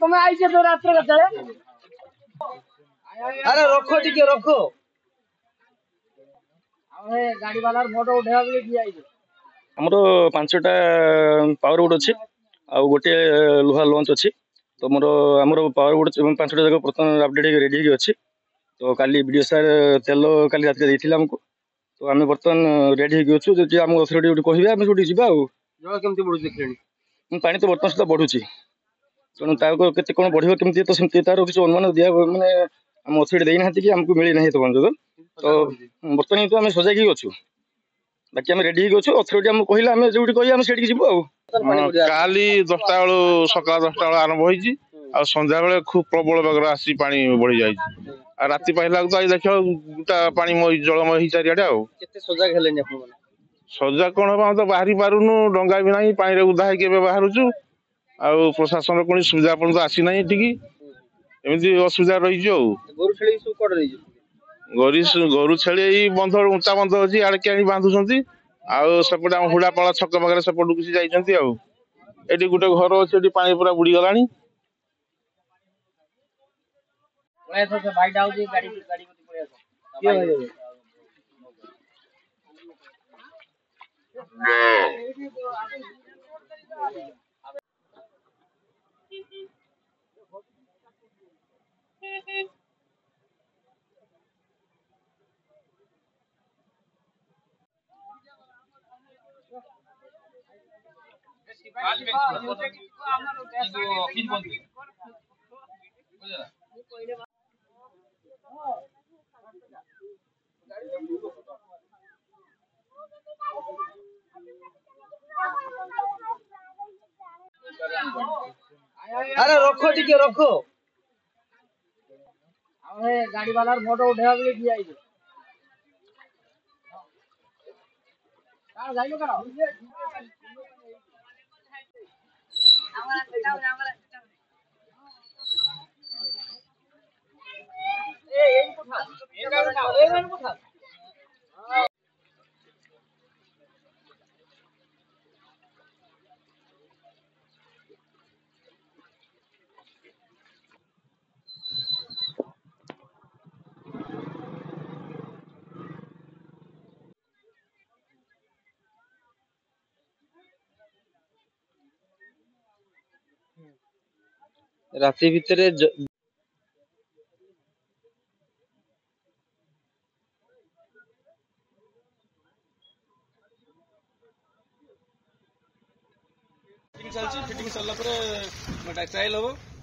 तुम्हें आई तो रात्र अरे रखो टिके रखो गाड़ी वाला फोटो उठा आमर 5टा पावर बोर्ड अच्छी आ गोटे लुहा लंच अच्छी तो मोर आमर पावर बोर्ड 5टा जगह बर्तमान अपडेट रेडी अच्छी तो काली वीडियो सार तेल काली रात आमको तो आम बर्तमान रेडी अच्छु जो आम अथॉरिटी कहे आम जो जावा पानी तो बर्तमान सुधा बढ़ुची तेणु के कौन बढ़ कमी तो सेमती तार किसी अनुमान दिया मैंने आम अथॉरिटी देना कि आमको मिली ना तो बर्तमान तो आम सजाग अच्छु बाकी आम रेडी अच्छु अथॉरिटी आमको कहला आम जो कह आम से जीवु काली 10टा बेलू सकाल 10टा बेलू आरंभ होती संध्या बेले खूब प्रबल बेगर आसी पानी बढ़ी जाए राति पाइला तो आज देख गोटा पानी जलमय चारिआडे सजा कौन हम तो बाहरी पारुनु डंगा भी ना पानी उदा होकर बाहरुचु आ प्रशासन कौन सुविधा पर्यटन आसी ना एमती असुविधा रही गोरु छेली बंध उंचा बंध अच्छी आड़े कि बांधुंट आउटे हुड़ापाड़ छक पाखे सेपटू किसी जाइए गोटे घर अच्छे पानी पूरा बुड़ी गला अरे रखो टिके रखो गाड़ी वाला फोटो उठा राति भितर फिटिंग सरला ट्रायल हम